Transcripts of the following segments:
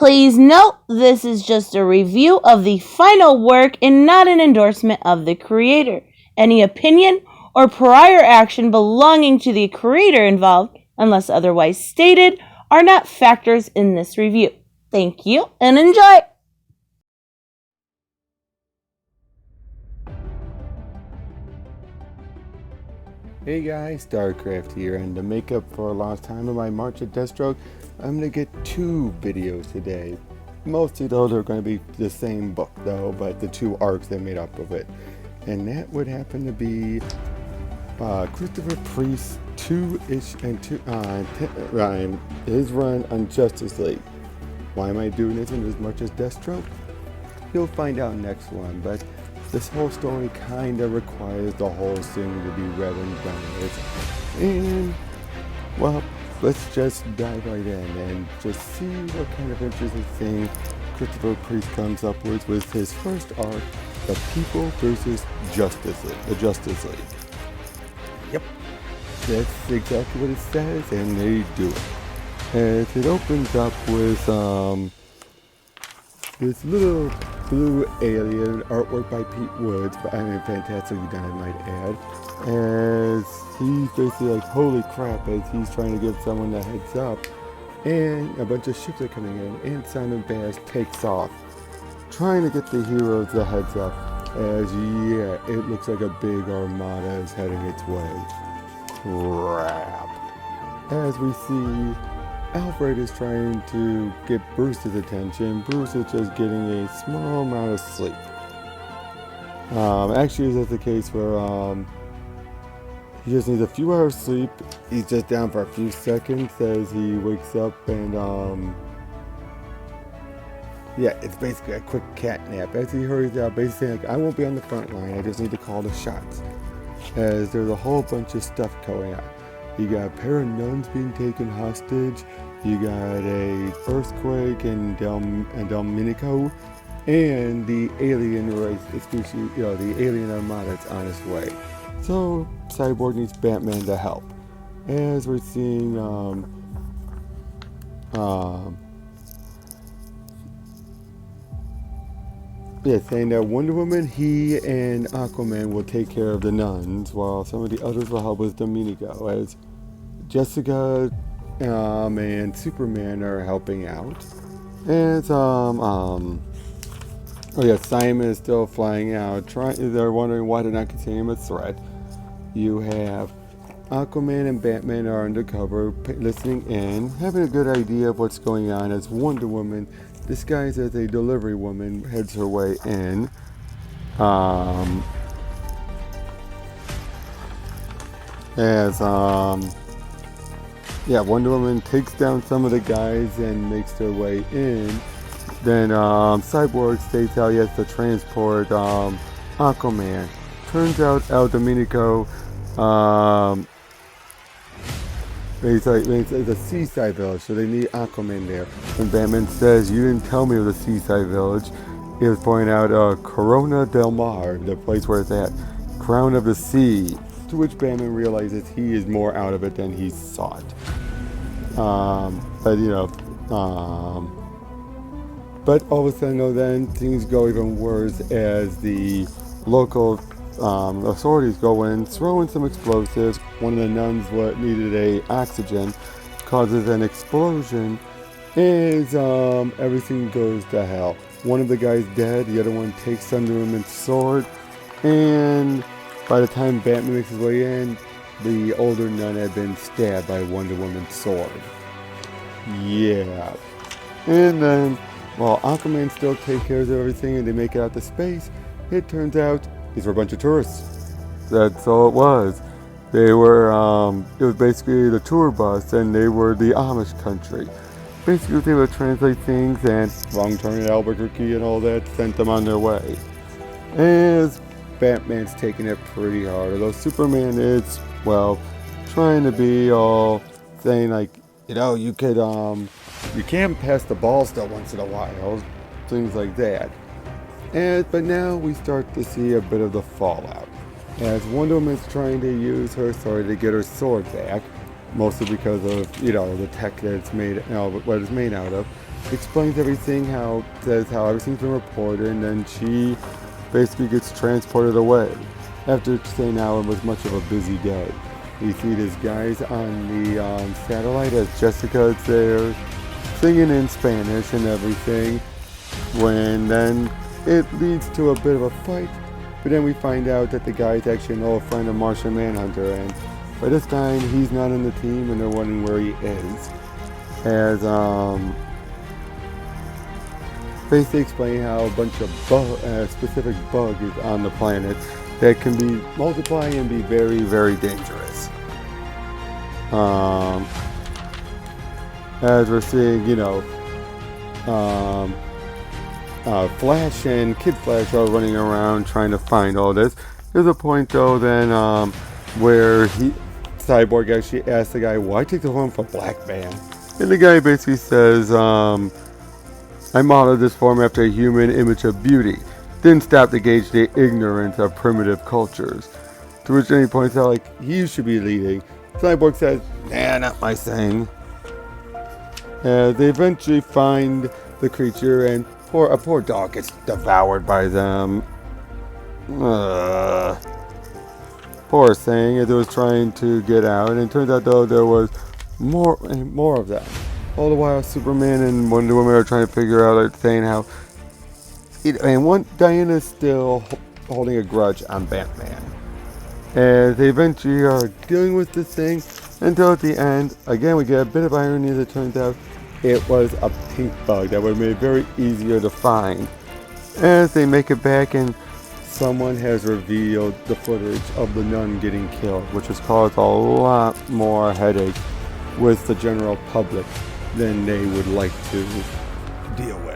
Please note, this is just a review of the final work and not an endorsement of the creator. Any opinion or prior action belonging to the creator involved, unless otherwise stated, are not factors in this review. Thank you and enjoy! Hey guys, StarCraft here, and to make up for a lost time in my March at Deathstroke, I'm going to get 2 videos today. Most of those are going to be the same book though, but the 2 arcs that made up of it. And that would happen to be Christopher Priest's 2-ish and his run on Justice League. Why am I doing this in as much as Deathstroke? You'll find out next one, but this whole story kind of requires the whole thing to be read and done with. And, well, let's just dive right in and just see what kind of interesting thing Christopher Priest comes up with his first arc, The People versus the Justice League. Yep, that's exactly what it says, and they do it. As it opens up with this little blue alien artwork by Pete Woods, fantastically done, I might add, as he's basically like, holy crap, as he's trying to give someone a heads up, and a bunch of ships are coming in, and Simon Bass takes off, trying to get the heroes the heads up, as yeah, it looks like a big armada is heading its way. Crap. As we see, Alfred is trying to get Bruce's attention. Bruce is just getting a small amount of sleep. Actually, that's the case where he just needs a few hours sleep. He's just down for a few seconds as he wakes up, and yeah, it's basically a quick cat nap. As he hurries out, basically saying, like, I won't be on the front line, I just need to call the shots. As there's a whole bunch of stuff going on. You got a pair of nuns being taken hostage. You got a earthquake in Dominico, and the alien race, especially the alien armada that's on its way. So Cyborg needs Batman to help. As we're seeing, saying that Wonder Woman, he and Aquaman will take care of the nuns, while some of the others will help with Dominico, as Jessica and Superman are helping out. As Simon is still flying out. They're wondering why they're not considering him a threat. You have Aquaman and Batman are undercover, listening in, having a good idea of what's going on, as Wonder Woman, disguised as a delivery woman, heads her way in. Wonder Woman takes down some of the guys and makes their way in. Then Cyborg states how he has to transport Aquaman. Turns out El Dominico it's a seaside village, so they need Aquaman there. And Batman says, you didn't tell me it was a seaside village. He was pointing out Corona del Mar, the place where it's at. Crown of the Sea. To which Batman realizes he is more out of it than he thought. But all of a sudden, then things go even worse as the local authorities go in, throw in some explosives. One of the nuns needed a oxygen, causes an explosion, as everything goes to hell. One of the guys dead, the other one takes Wonder Woman's sword, and by the time Batman makes his way in, the older nun had been stabbed by Wonder Woman's sword. Yeah. And then, while Aquaman still takes care of everything and they make it out to space, it turns out these were a bunch of tourists. That's all it was. They were, it was basically the tour bus, and they were the Amish country. Basically, they would translate things, and wrong turn at Albuquerque and all that, sent them on their way. As Batman's taking it pretty hard, although Superman is, trying to be all saying like, you could, you can pass the ball still once in a while, things like that. But now we start to see a bit of the fallout, as Wonder Woman's trying to use her sword to get her sword back, mostly because of, the tech that it's made, what it's made out of. explains everything, says how everything's been reported, and then she basically gets transported away. After saying how it was much of a busy day. We see these guys on the satellite as Jessica is there singing in Spanish and everything, when then it leads to a bit of a fight, but then we find out that the guy is actually an old friend of Martian Manhunter, and by this time he's not on the team and they're wondering where he is. As basically explain how a bunch of specific bug is on the planet that can be multiply and be very, very dangerous. As we're seeing, Flash and Kid Flash are running around trying to find all this. There's a point though then where Cyborg actually asks the guy, why take the form for Black Man? And the guy basically says, I modeled this form after a human image of beauty. Didn't stop to gauge the ignorance of primitive cultures. To which then he points out, like, you should be leading. Cyborg says, nah, not my thing. They eventually find the creature, and a poor dog gets devoured by them. Poor thing, as it was trying to get out, and it turns out though there was more of them. All the while, Superman and Wonder Woman are trying to figure out, like, saying how, Diana's still holding a grudge on Batman. As they eventually are dealing with this thing until at the end, again, we get a bit of irony as it turns out it was a pink bug that would have made it very easier to find. As they make it back, and someone has revealed the footage of the nun getting killed, which has caused a lot more headache with the general public than they would like to deal with.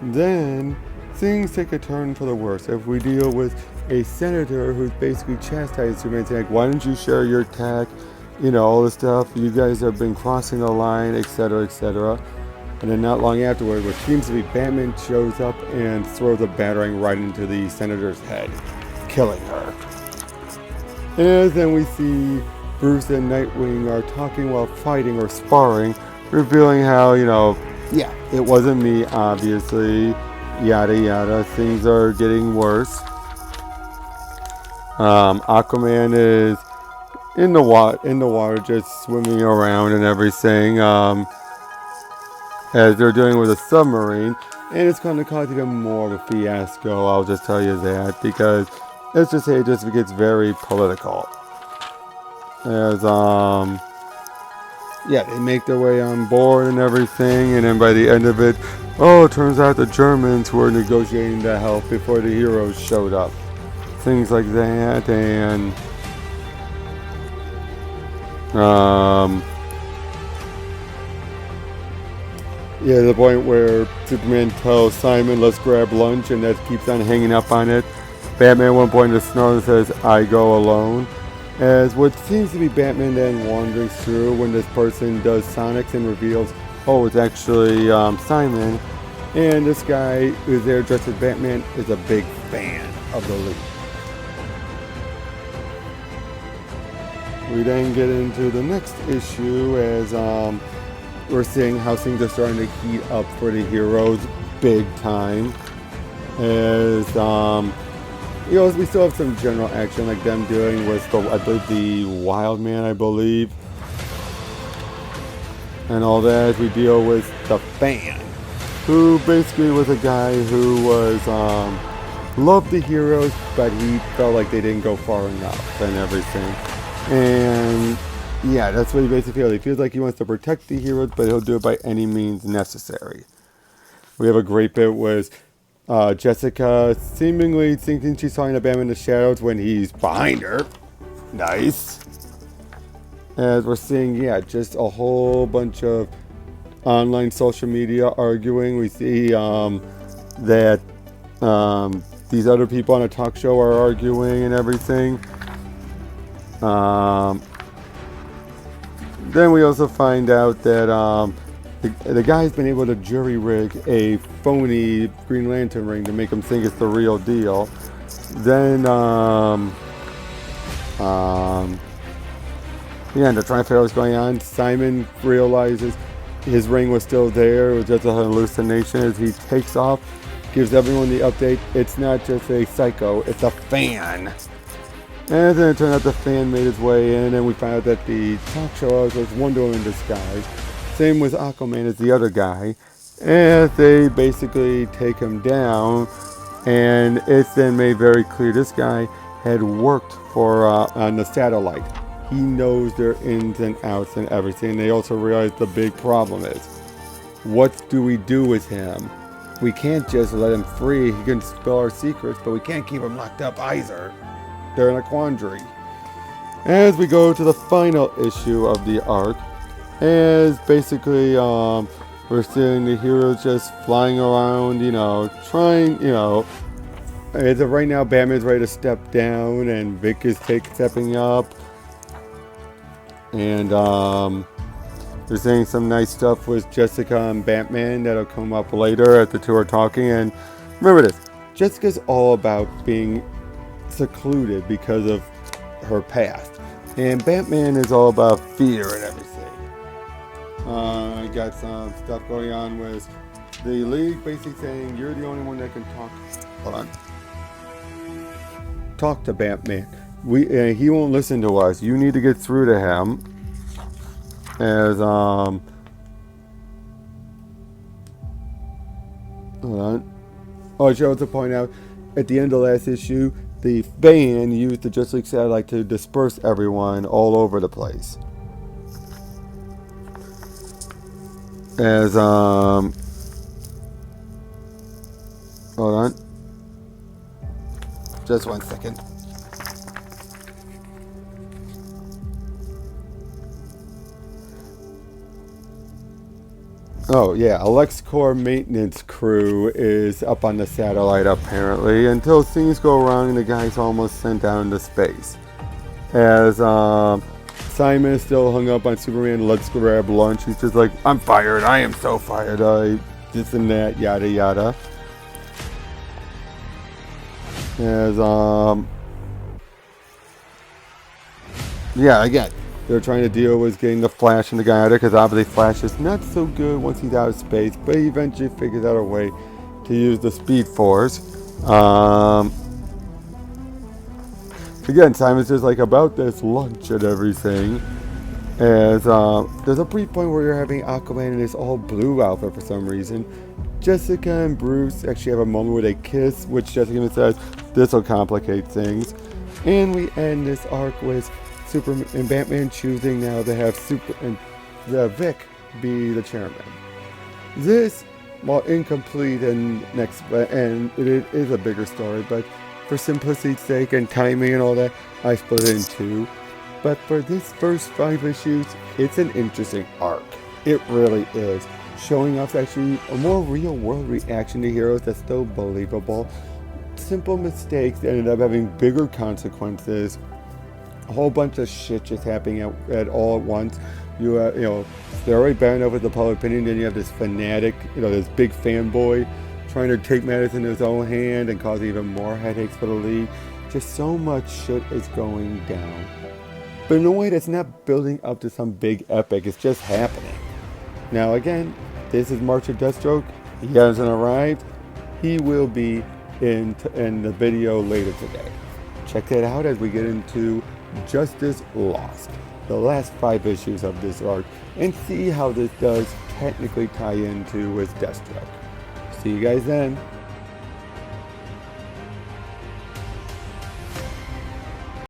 Then things take a turn for the worse if we deal with a senator who's basically chastised Superman, saying, why don't you share your tech, all this stuff, you guys have been crossing the line, etc., etc. And then not long afterward, what seems to be Batman shows up and throws a battering right into the senator's head, killing her. And then we see Bruce and Nightwing are talking while fighting or sparring, revealing how, it wasn't me, obviously, yada yada, things are getting worse. Aquaman is in the water, just swimming around and everything, as they're dealing with a submarine, and it's going to cause even more of a fiasco, I'll just tell you that, because let's just say it just gets very political. As, they make their way on board and everything, and then by the end of it, it turns out the Germans were negotiating the help before the heroes showed up. Things like that, and the point where Superman tells Simon, let's grab lunch, and that keeps on hanging up on it. Batman at one point in the snow says, I go alone. As what seems to be Batman then wandering through when this person does Sonics and reveals, it's actually Simon. And this guy who's there dressed as Batman is a big fan of the League. We then get into the next issue as we're seeing how things are starting to heat up for the heroes big time. As we still have some general action like them dealing with the Wild Man, I believe, and all that. As we deal with the Fan, who basically was a guy who was loved the heroes, but he felt like they didn't go far enough and everything. And that's what he basically feels. He feels like he wants to protect the heroes, but he'll do it by any means necessary. We have a great bit with Jessica seemingly thinking she's talking to Batman in the shadows when he's behind her. Nice. As we're seeing, just a whole bunch of online social media arguing. We see that these other people on a talk show are arguing and everything. Then we also find out that the guy's been able to jury rig a phony Green Lantern ring to make him think it's the real deal. Then, they're trying to figure out what's going on. Simon realizes his ring was still there. It was just a hallucination. As he takes off, gives everyone the update. It's not just a psycho, it's a fan. And then it turned out the fan made his way in, and we found out that the talk show host was Wonder Woman in disguise. Same with Aquaman as the other guy. And they basically take him down, and it's then made very clear this guy had worked for on the satellite. He knows their ins and outs and everything. They also realize the big problem is, what do we do with him? We can't just let him free. He can spill our secrets, but we can't keep him locked up either. They're in a quandary. As we go to the final issue of the arc, as basically we're seeing the heroes just flying around, trying, as of right now, Batman's ready to step down, and Vic is stepping up. And we're saying some nice stuff with Jessica and Batman that'll come up later as the two are talking. And remember this, Jessica's all about being secluded because of her past, and Batman is all about fear and everything. I got some stuff going on with the League basically saying you're the only one that can talk to Batman. He won't listen to us. You need to get through to him. As hold on. Oh, I should to point out at the end of the last issue, the fan used the Justice League satellite to disperse everyone all over the place. As hold on. Just 1 second. Oh yeah, LexCorp maintenance crew is up on the satellite apparently until things go wrong and the guy's almost sent down to space. As Simon is still hung up on Superman, let's grab lunch. He's just like, I'm fired, I am so fired, this and that, yada yada. As yeah, again, they're trying to deal with getting the Flash and the guy out of there, because obviously Flash is not so good once he's out of space, but he eventually figures out a way to use the Speed Force. Again, Simon's just like about this lunch and everything. As there's a brief point where you're having Aquaman in his all blue outfit for some reason. Jessica and Bruce actually have a moment where they kiss, which Jessica even says, this will complicate things. And we end this arc with Superman and Batman choosing now to have Vic be the chairman. This, while incomplete and it is a bigger story, but for simplicity's sake and timing and all that, I split it in two. But for this first 5 issues, it's an interesting arc. It really is. Showing off actually a more real world reaction to heroes that's still believable. Simple mistakes that ended up having bigger consequences. A whole bunch of shit just happening at all at once. You they're already bad enough with the public opinion, then you have this fanatic, this big fanboy trying to take matters into his own hand and cause even more headaches for the League. Just so much shit is going down. But in a way that's not building up to some big epic, it's just happening. Now again, this is March of Deathstroke. He hasn't arrived. He will be in the video later today. Check that out as we get into Justice Lost, the last 5 issues of this arc, and see how this does technically tie into with Deathstroke. See you guys then.